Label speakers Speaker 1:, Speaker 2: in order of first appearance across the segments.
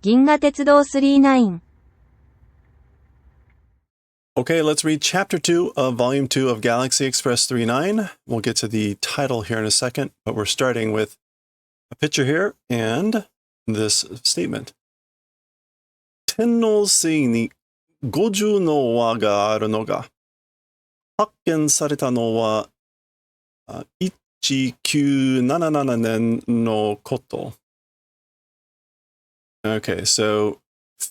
Speaker 1: 銀河鉄道39
Speaker 2: Okay, let's read Chapter 2 of Volume 2 of Galaxy Express 39. We'll get to the title here in a second, but we're starting with a picture here and this statement. 天王星に50の輪があるのが発見されたのは1977年のこと。Okay, so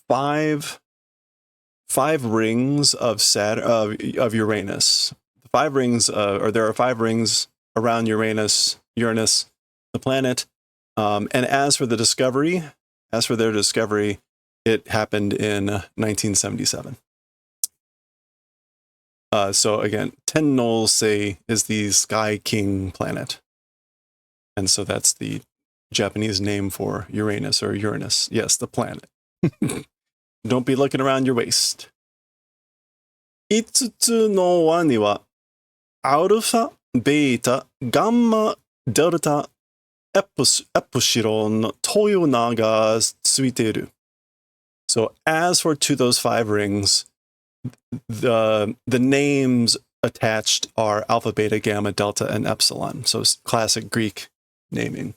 Speaker 2: five rings of of Uranus. 5 rings, or there are 5 rings around Uranus, the planet. And as for their discovery, it happened in 1977. So again, Tennosei is the Sky King planet. And so that's the Japanese name for Uranus, or Uranus. Yes, the planet. Don't be looking around your waist. 5つの輪には、アルファ、ベータ、ガンマ、デルタ、エプシロンという名がついている。So as for to those 5 rings, the names attached are alpha, beta, gamma, delta, and epsilon. So classic Greek naming.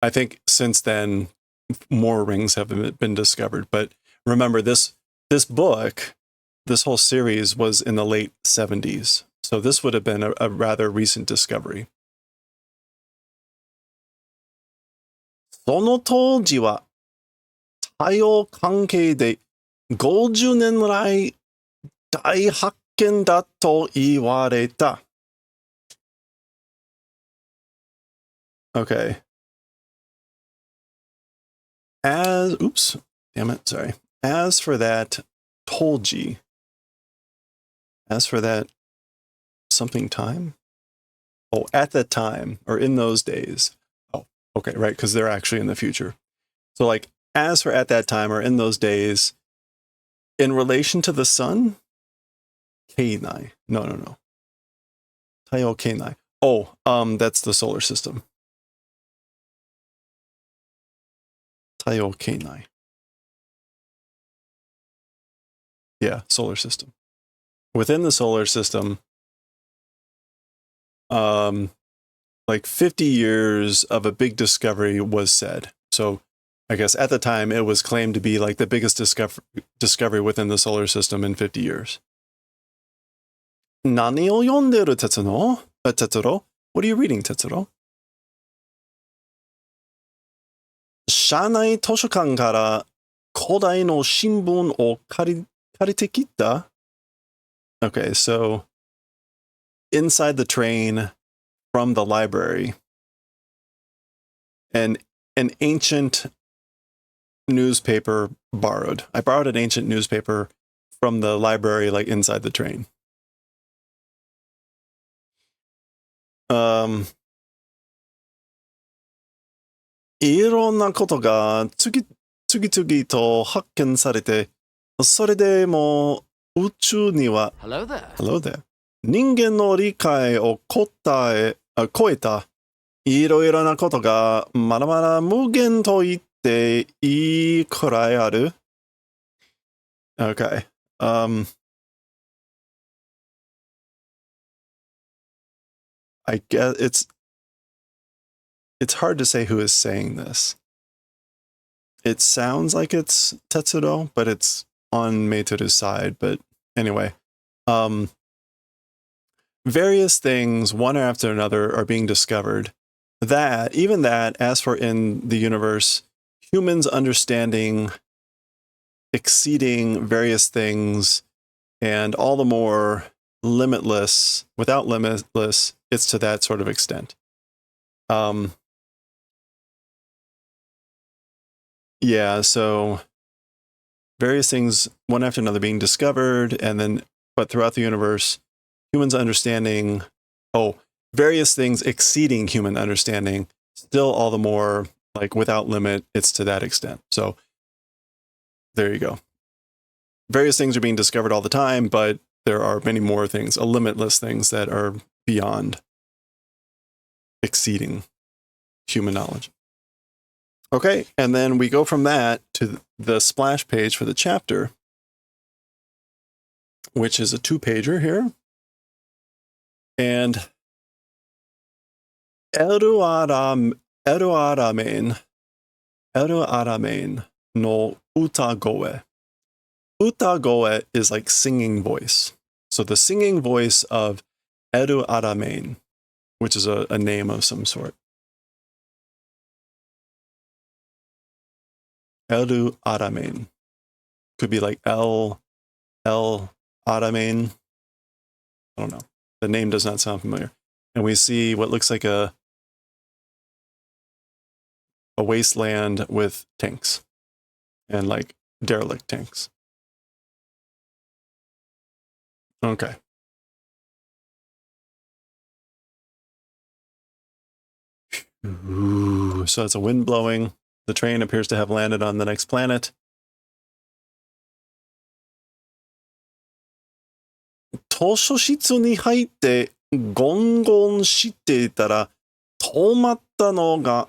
Speaker 2: I think since then, more rings have been discovered. But remember, this book, this whole series was in the late 70s. So this would have been a rather recent discovery. その当時は太陽関係で50年来大発見だと言われた。Okay. As for that Tolji, as for that something time? Oh, at that time, or in those days. Oh, okay, right, because they're actually in the future. So like, as for at that time, or in those days, in relation to the sun? Keinai. No. Taiyo Keinai. Oh, that's the solar system. Taiyo Keinai. Yeah, solar system. Within the solar system, like 50 years of a big discovery was said. So I guess at the time it was claimed to be like the biggest discovery within the solar system in 50 years. 何を読んでるTetsuro? What are you reading, Tetsuro? 社内図書館から古代の新聞を借りてきた? Okay, so inside the train from the library, an ancient newspaper borrowed. I borrowed an ancient newspaper from the library, like inside the train. いろんなことが次々と発見されて、それでも宇宙には
Speaker 3: Hello there.
Speaker 2: 人間の理解を超えたいろいろなことがまだまだ無限と言っていいくらいある。Okay. I guess it's hard to say who is saying this. It sounds like it's Tetsuro, but it's on Meitoru's side. But anyway, various things, one after another, are being discovered. Even that, as for in the universe, humans' understanding exceeding various things, and all the more limitless, without limitless, it's to that sort of extent. Yeah, so various things, one after another, being discovered, but throughout the universe, humans' understanding, various things exceeding human understanding, still all the more, like, without limit, it's to that extent. So, there you go. Various things are being discovered all the time, but there are many more things, limitless things that are beyond exceeding human knowledge. Okay, and then we go from that to the splash page for the chapter, which is a 2-pager here. And Eru Aramen no utagoe. Utagoe is like singing voice. So the singing voice of Eru Aramen, which is a name of some sort. Eru Aramen. Could be like El Aramen. I don't know. The name does not sound familiar. And we see what looks like a wasteland with tanks and like derelict tanks. Okay. Ooh, so it's a wind blowing. The train appears to have landed on the next planet. 図書室に入ってゴンゴンしていたら止まったのが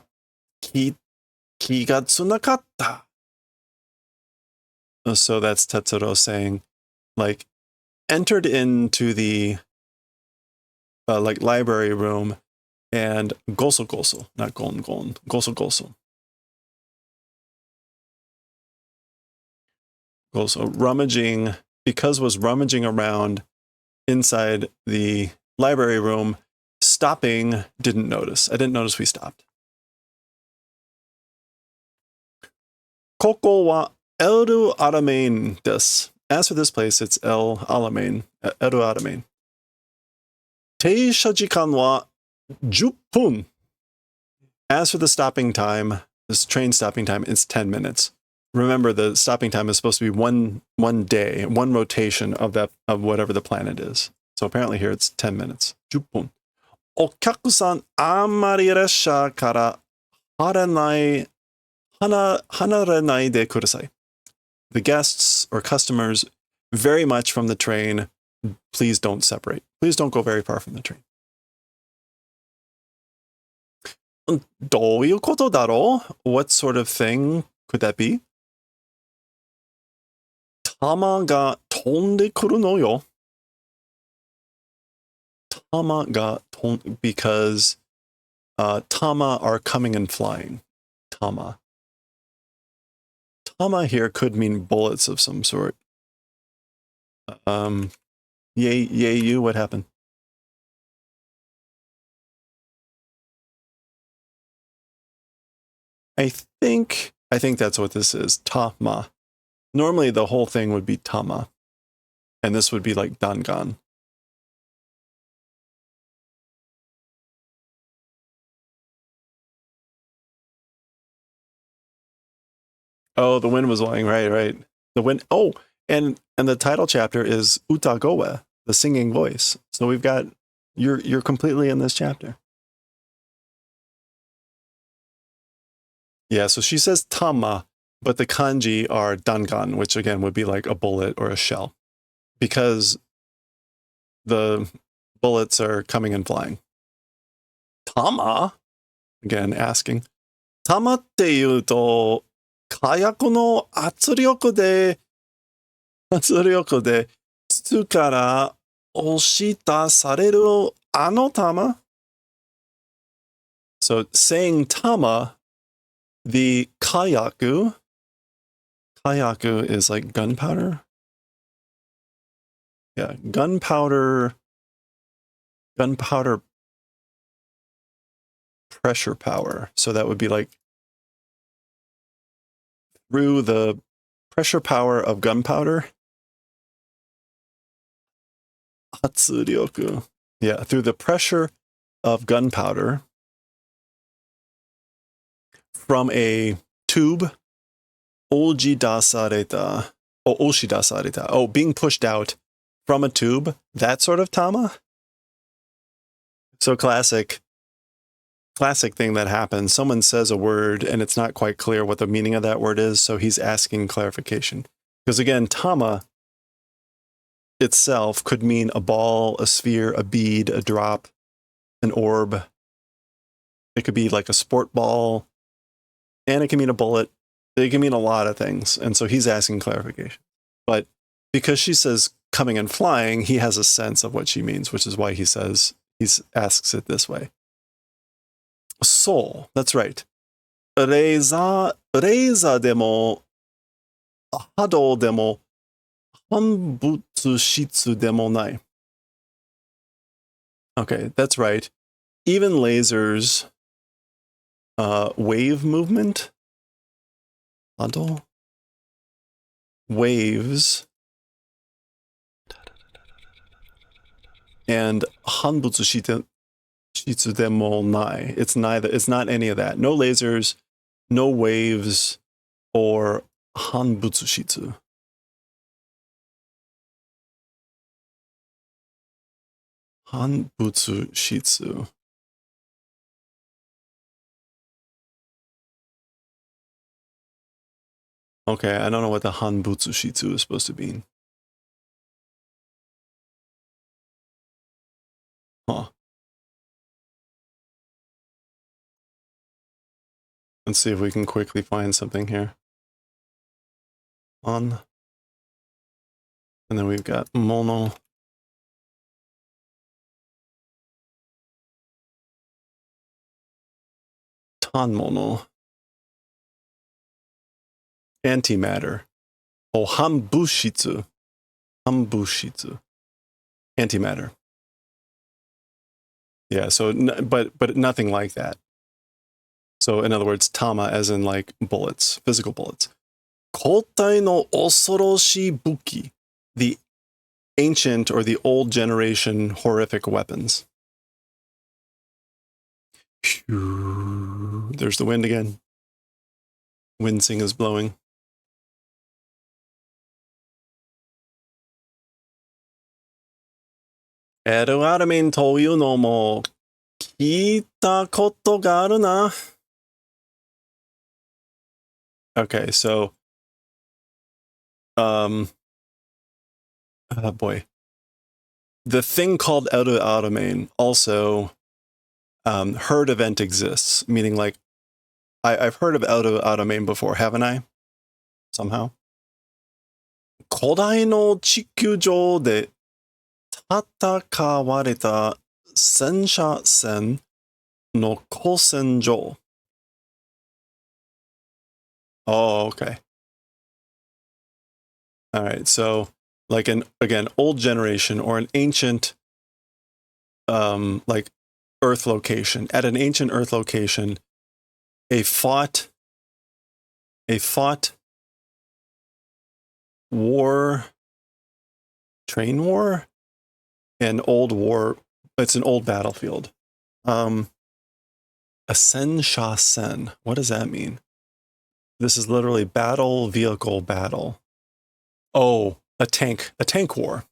Speaker 2: 気がつなかった。So that's Tetsuro saying, like, entered into the like library room and goso goso, not gon gon, goso goso. Goso, rummaging, because was rummaging around inside the library room, stopping, didn't notice. I didn't notice we stopped. ここは El Alamein des. As for this place, it's El Alamein, El Alamein. 停車時間は10分. As for the stopping time, this train stopping time, it's 10 minutes. Remember, the stopping time is supposed to be one day, one rotation of whatever the planet is. So apparently here it's 10 minutes. 10分. お客さんあんまり列車から離れないでください. The guests or customers very much from the train, please don't separate. Please don't go very far from the train. どういうことだろう? What sort of thing could that be? 弾が飛んでくるのよ. 弾がbecause tama are coming and flying. Tama. Tama here could mean bullets of some sort. You, what happened? I think that's what this is. Tama. Normally the whole thing would be tama. And this would be like dangan. Oh, the wind was blowing, right. The wind. Oh, and the title chapter is Utagoe, the singing voice. So we've got you're completely in this chapter. Yeah, so she says tama, but the kanji are dangan, which again would be like a bullet or a shell, because the bullets are coming and flying. Tama, again asking. Tama っていうと火薬の圧力で筒から押し出されるあの玉? So saying tama, the kayaku is like gunpowder. Yeah, gunpowder pressure power. So that would be like through the pressure power of gunpowder. Hatsuryoku. Yeah, through the pressure of gunpowder from a tube. Oshidasareta. Oh, being pushed out from a tube. That sort of tama. So classic thing that happens. Someone says a word and it's not quite clear what the meaning of that word is, so he's asking clarification. Because again, tama itself could mean a ball, a sphere, a bead, a drop, an orb. It could be like a sport ball, and it can mean a bullet. It can mean a lot of things. And so he's asking clarification. But because she says coming and flying, he has a sense of what she means, which is why he asks it this way. Soul, that's right. レーザーでも、波動でも、反物質でもない. Okay, that's right. Even lasers, wave movement, 波動, waves, and 反物質でもない. It's not any of that. No lasers, no waves, or 反物質. Hanbutsu-shitsu. Okay, I don't know what the Hanbutsu-shitsu is supposed to mean. Huh. Let's see if we can quickly find something here. On. And then we've got mono. Tanmono. Antimatter. Oh, Hanbushitsu. Hanbushitsu. Antimatter. Yeah, so, but nothing like that. So, in other words, tama as in like bullets, physical bullets. Kotai no osoroshi buki. The ancient or the old generation horrific weapons. There's the wind again. Wind-sing is blowing. Eruaramin to you no mo kita koto ga aru na. Okay, so oh boy. The thing called eruaramin also herd event exists, meaning like I've heard of eruaramin before, haven't I? Somehow. 古代の地球上で戦われた戦車戦の古戦場. Oh, okay. All right. So, like again, old generation or an ancient, like Earth location. At an ancient Earth location, a fought war, train war, an old war. It's an old battlefield. A sen-sha sen. What does that mean? This is literally battle vehicle battle. Oh, a tank war.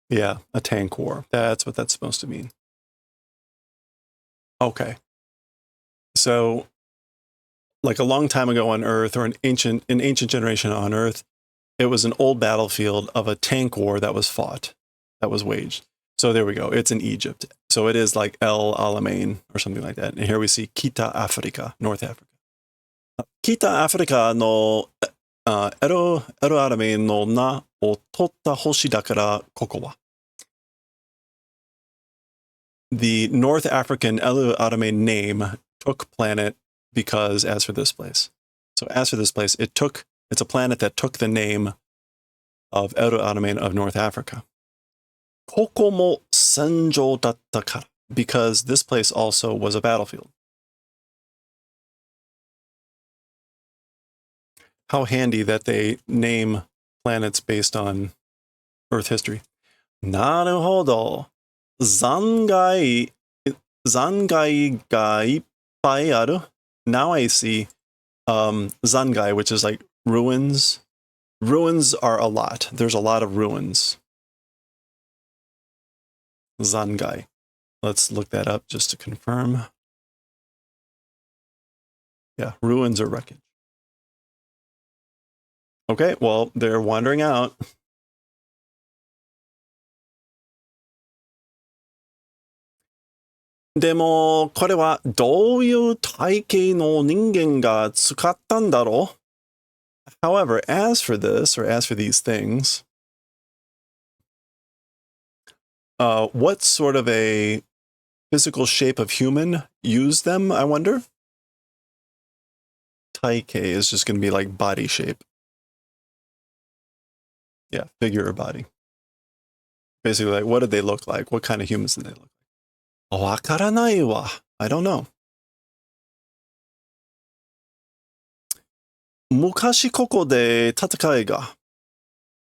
Speaker 2: Yeah, a tank war. That's what that's supposed to mean. Okay. So, like a long time ago on Earth, or an ancient generation on Earth, it was an old battlefield of a tank war that was fought, that was waged. So there we go. It's in Egypt. So it is like El Alamein or something like that. And here we see Kita Africa, North Africa. Kita Africa no Ero Alamein no na o totta hoshi dakara koko wa. The North African Elu Alamein name took planet because as for this place. So as for this place, it's a planet that took the name of Elu Alamein of North Africa. Koko mo senjou datta kara, because this place also was a battlefield. How handy that they name planets based on Earth history. Naruhodo. Zangai ga ippai aru. Now I see zangai, which is like ruins. Ruins are a lot. There's a lot of ruins. Zangai. Let's look that up just to confirm. Yeah, ruins or wreckage. Okay, well, they're wandering out. でも、これはどういう体型の人間が使ったんだろう? However, as for this, or as for these things, what sort of a physical shape of human used them, I wonder? Taike is just going to be like body shape. Yeah, figure or body. Basically, like, what did they look like? What kind of humans did they look like? わからないわ. I don't know. 昔ここで戦いが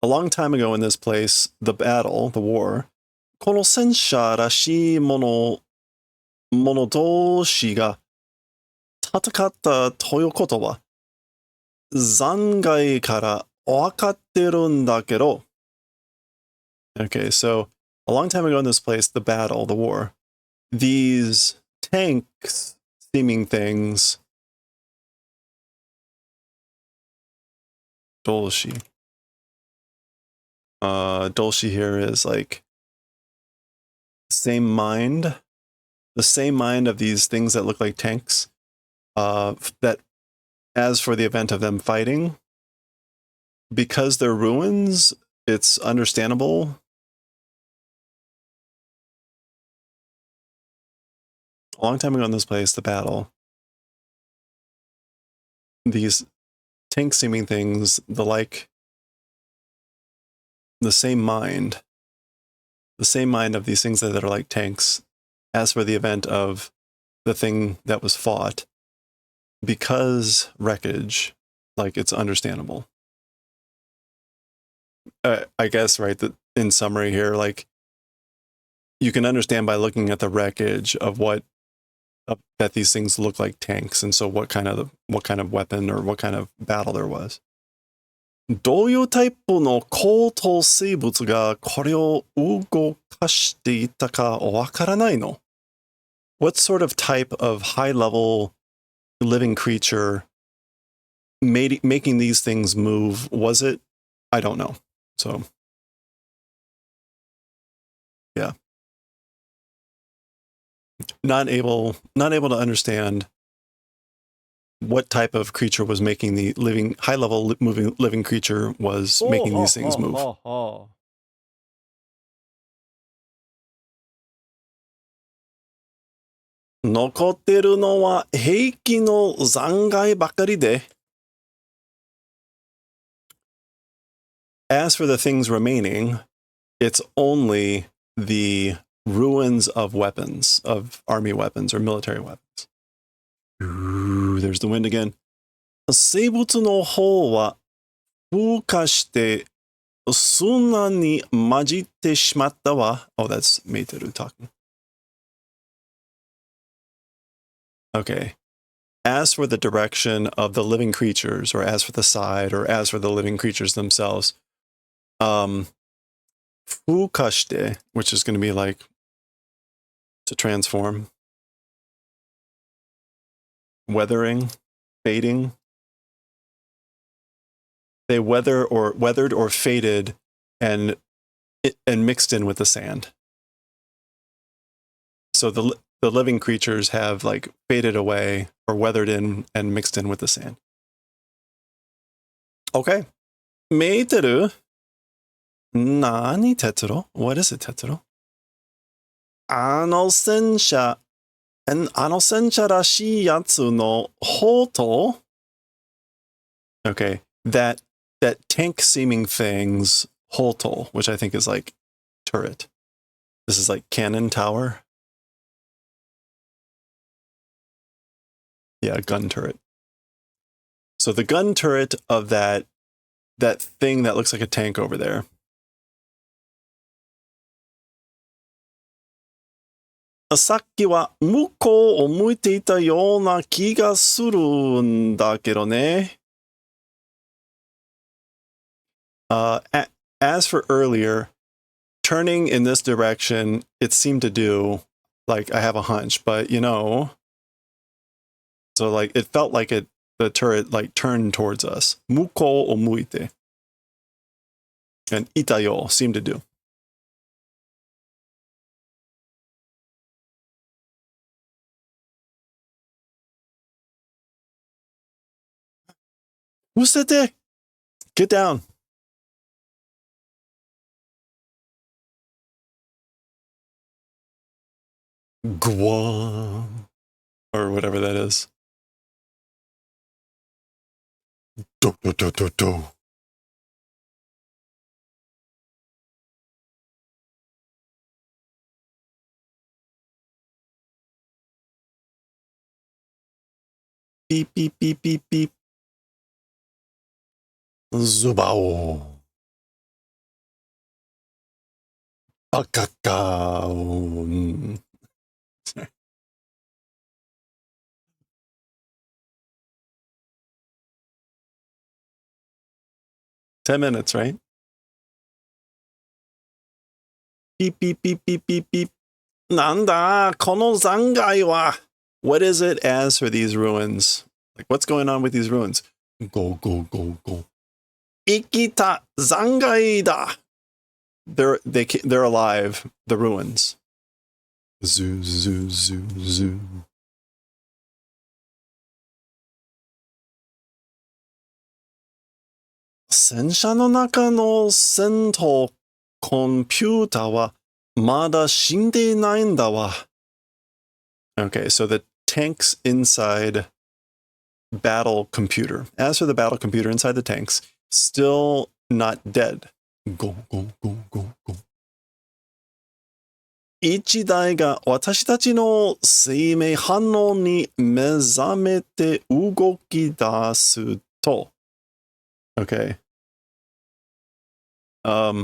Speaker 2: A long time ago in this place, the battle, the war, この戦車らしい者同士が戦ったということは、残骸から分かってるんだけど。Okay, so a long time ago in this place, the battle, the war, these tanks seeming things, 同士. Dolshi here is like same mind, the same mind of these things that look like tanks. That as for the event of them fighting, because they're ruins, it's understandable. A long time ago in this place, the battle, these tank seeming things, the same mind of these things that are like tanks, as for the event of the thing that was fought, because wreckage, like, it's understandable. I guess, right, that in summary here, like, you can understand by looking at the wreckage of that these things look like tanks, and so what kind of weapon or what kind of battle there was. どういうタイプの高等生物がこれを動かしていたかわからないの? What sort of type of high-level living creature making these things move was it? I don't know. So, yeah. Not able to understand what type of creature was making the high-level living creature was making these things move. 残ってるのは兵器の残骸ばかりで。As for the things remaining, it's only the ruins of weapons, of army weapons or military weapons. Ooh, there's the wind again. 生物の方は風化して砂に混じってしまったわ。Oh, that's Meiteru talking. Okay. As for the direction of the living creatures, or as for the side, or as for the living creatures themselves, 風化して, which is going to be like to transform, weathering, fading. They weathered or faded and mixed in with the sand. So the living creatures have like faded away or weathered in and mixed in with the sand. Okay. Meiteru. Nani Tetsuro? What is it, Tetsuro? あの戦車らしいやつの砲塔? Okay. That tank seeming thing's hoto, which I think is like turret. This is like cannon tower. Yeah, gun turret. So the gun turret of that thing that looks like a tank over there. さっきは向こうを向いていたような気がするんだけどね。As for earlier, turning in this direction, it seemed to do, like, I have a hunch, but so like it felt like the turret like turned towards us. 向こうを向いて. And いたよ seemed to do. Usete! Get down. Guam. Or whatever that is. Do, do, do, do, do. Beep, beep, beep, beep, beep. Zubao. Bakakao. 10 minutes, right? Beep, beep, beep, beep, beep, beep. Nanda, kono zangai wa. What is it as for these ruins? Like, what's going on with these ruins? Go, go, go, go. Ikita zangai da. They're alive. The ruins. Zoo, zoo, zoo, zoo. 戦車の中の戦闘コンピューターはまだ死んでいないんだわ。Okay, so the tanks inside battle computer. As for the battle computer inside the tanks, still not dead. Go, go, go, go, go. 一台が私たちの生命反応に目覚めて動き出すと。Okay. One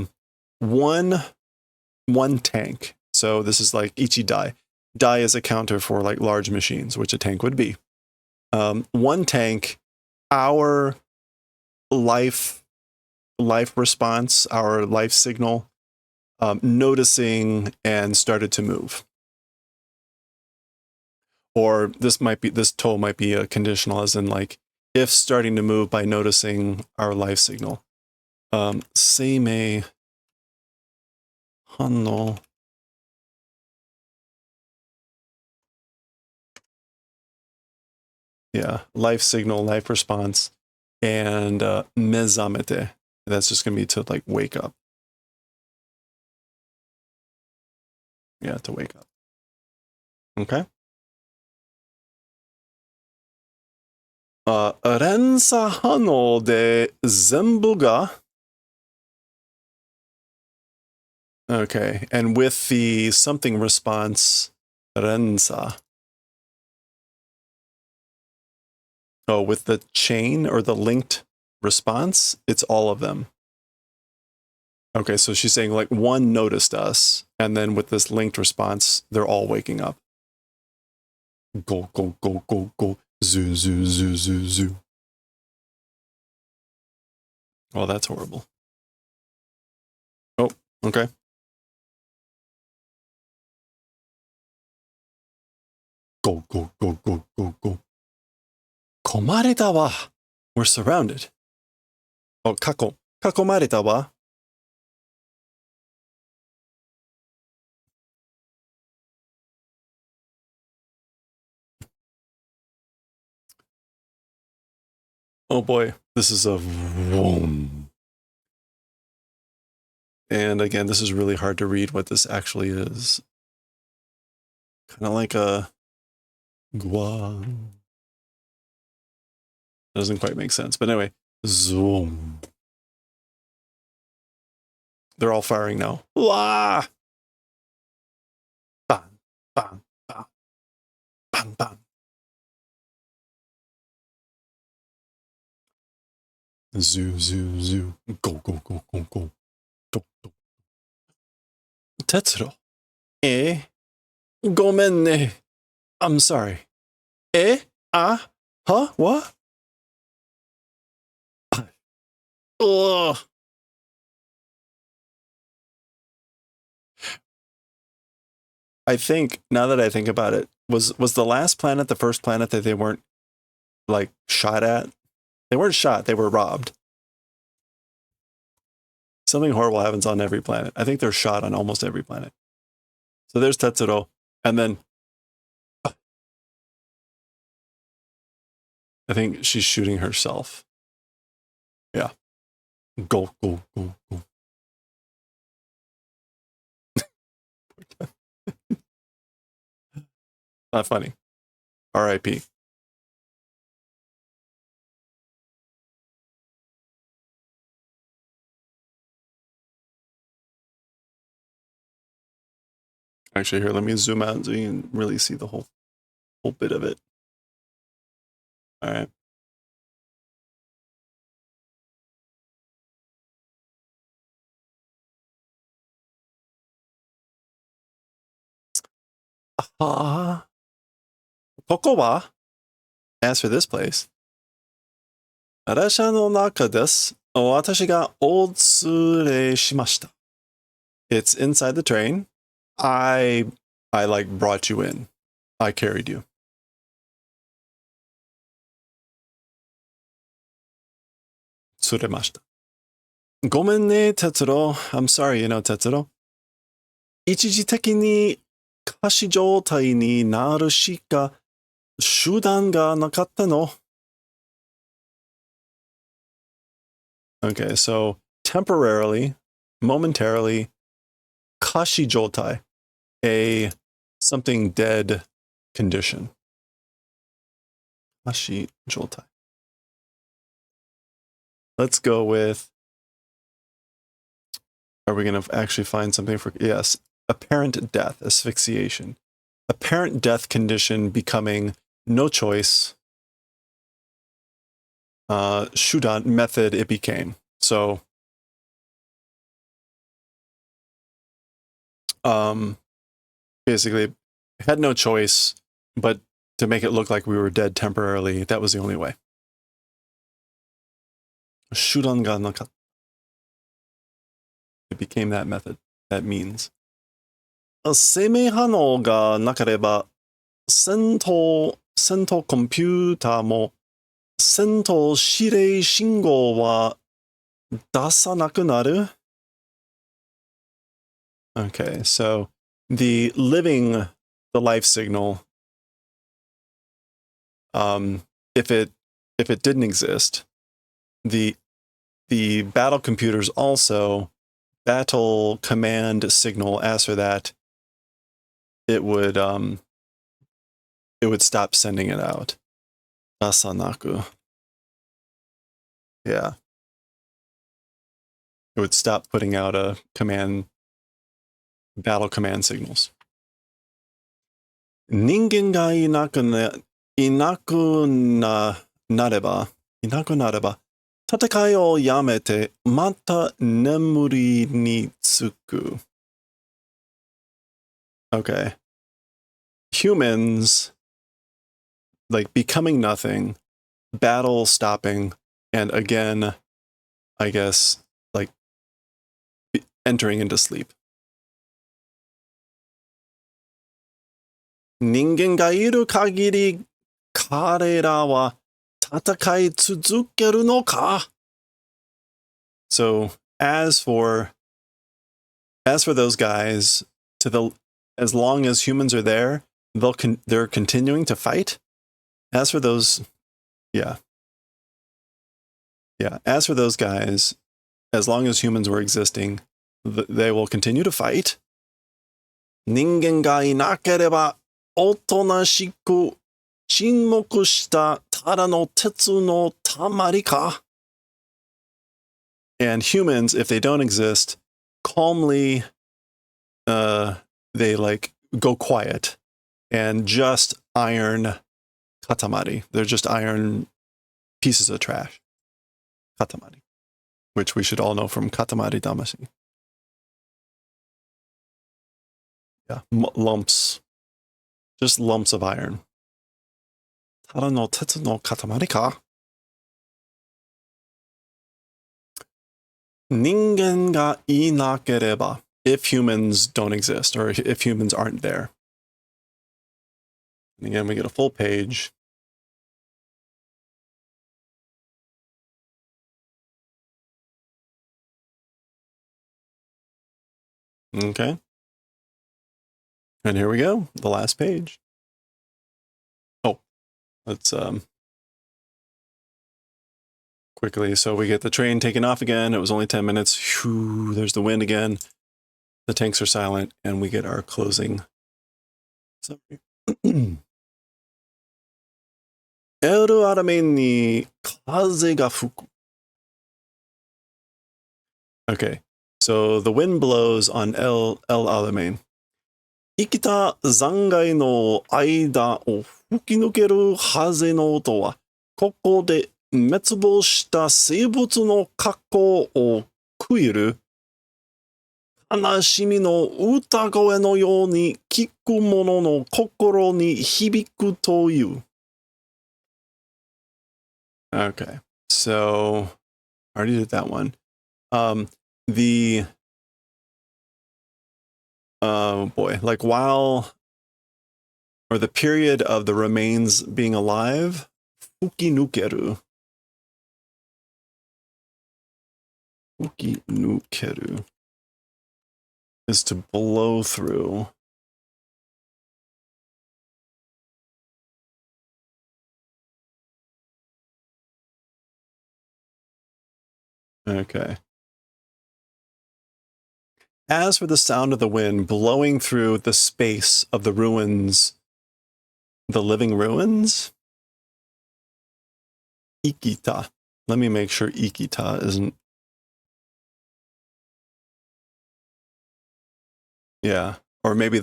Speaker 2: tank. So this is like ichi dai. Dai is a counter for like large machines, which a tank would be. One tank, our life response, our life signal, noticing and started to move. Or this toll might be a conditional, as in like if starting to move by noticing our life signal. Seimei Hanno. Yeah, life signal, life response, and mezamete. That's just going to be to like wake up. Yeah, to wake up. Okay. 連鎖反応で全部が Okay, and with the something response, 連鎖. Oh, with the chain or the linked response, it's all of them. Okay, so she's saying like one noticed us, and then with this linked response, they're all waking up. Go, go, go, go, go. Zoo, zoo, zoo, zoo, zoo. Oh, that's horrible. Oh, okay. Go, go, go, go, go, go. Komareta wa. We're surrounded. Oh, kako. Kakomareta wa. Oh boy, this is a vroom. And again, this is really hard to read what this actually is. Kind of like a gua. Doesn't quite make sense. But anyway, zoom. They're all firing now. Wah! Bang, bang, bang, bang, bang. Zoo, zoo, zoo. Go, go, go, go, go. Go, go. Tetsuro. Gomen ne. I'm sorry. Huh? What? Ugh. I think, now that I think about it, was the last planet the first planet that they weren't like shot at? They weren't shot, they were robbed. Something horrible happens on every planet. I think they're shot on almost every planet. So there's Tetsuro, and then I think she's shooting herself. Yeah. Go, go, go, go. Not funny. R.I.P. Actually, here, let me zoom out so you can really see the whole bit of it. All right. Kokowa, as for this place, 列車の中です。私がお連れしました. It's inside the train. I like brought you in. I carried you. 連れました. ごめんね、哲郎. I'm sorry,哲郎. 一時的に仮死状態になるしか手段がなかったの. Okay, so temporarily, momentarily, kashi jotai, a something dead condition. Kashi jotai. Let's go with, are we going to actually find something for, yes, apparent death, asphyxiation. Apparent death condition becoming no choice. Shudan method it became. So, basically, had no choice, but to make it look like we were dead temporarily, that was the only way. Shudan ga nakatta. It became that method, that means. 生命反応がなければ、戦闘コンピューターも戦闘指令信号は出さなくなる? Okay, so the life signal, if it didn't exist, the battle computers also battle command signal. As for that, it would stop sending it out. Dasanaku. Yeah. It would stop putting out a battle command signals. 人間がいなくなれば、戦いをやめて、また眠りにつく. Okay. Humans, like becoming nothing, battle stopping, and again, I guess, like entering into sleep. 人間がいる限り、彼らは戦い続けるのか? So, as for those guys, as long as humans are there, they're continuing to fight. As for those, yeah. As for those guys, as long as humans were existing, they will continue to fight. 人間がいなければ、おとなしく沈黙したただの鉄のたまりか? And humans, if they don't exist, calmly, they like go quiet and just iron katamari. They're just iron pieces of trash. Katamari, which we should all know from Katamari Damacy. Yeah, lumps. Just lumps of iron. Tara no tetsu no katamari ka? Ningen ga inakereba. If humans don't exist, or if humans aren't there. And again, we get a full page. Okay. And here we go, the last page. Oh, let's quickly. So we get the train taken off again. It was only 10 minutes. Whew, there's the wind again. The tanks are silent, and we get our closing summary. エルアラメンに風が吹く. Okay, so the wind blows on El Alamein. 生きた残骸の間を吹き抜ける風の音は、ここで滅亡した生物の格好を食いる悲しみの歌声のように聞く者の心に響くという。Okay, so I already did that one. The like while or the period of the remains being alive, fukinukeru. Fukinukeru is to blow through. Okay. As for the sound of the wind blowing through the space of the ruins, the living ruins? Ikita. Let me make sure Ikita isn't. Yeah. Or maybe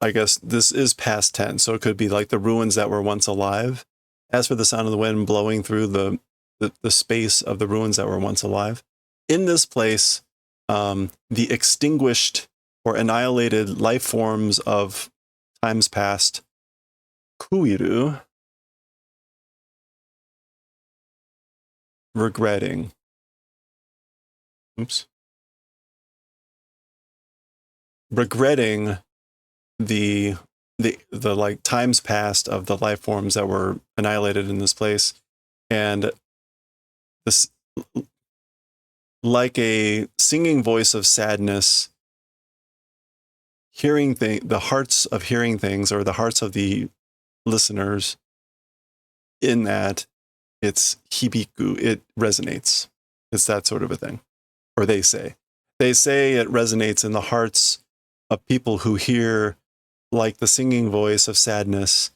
Speaker 2: I guess this is past tense, so it could be like the ruins that were once alive. As for the sound of the wind blowing through the space of the ruins that were once alive. In this place, the extinguished or annihilated life forms of times past, kuiru, regretting. Regretting the like times past of the life forms that were annihilated in this place, and this like a singing voice of sadness, hearing the hearts of hearing things, or the hearts of the listeners, in that it's hibiku, it resonates. It's that sort of a thing. Or they say it resonates in the hearts of people who hear like the singing voice of sadness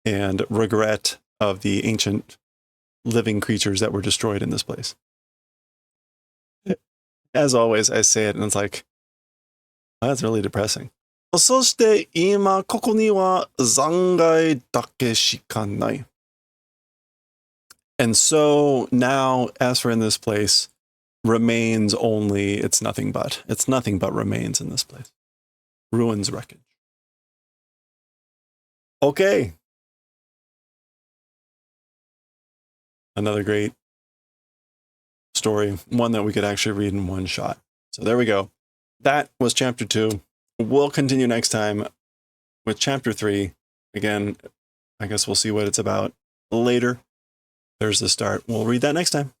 Speaker 2: and regret of the ancient living creatures that were destroyed in this place. As always, I say it and it's like, oh, that's really depressing. そして今ここには残骸だけしかない. And so now, as for in this place, remains only, it's nothing but remains in this place. Ruins, wreckage. Okay. Another great story, one that we could actually read in one shot. So there we go. That was chapter 2. We'll continue next time with chapter 3. Again, I guess we'll see what it's about later. There's the start. We'll read that next time.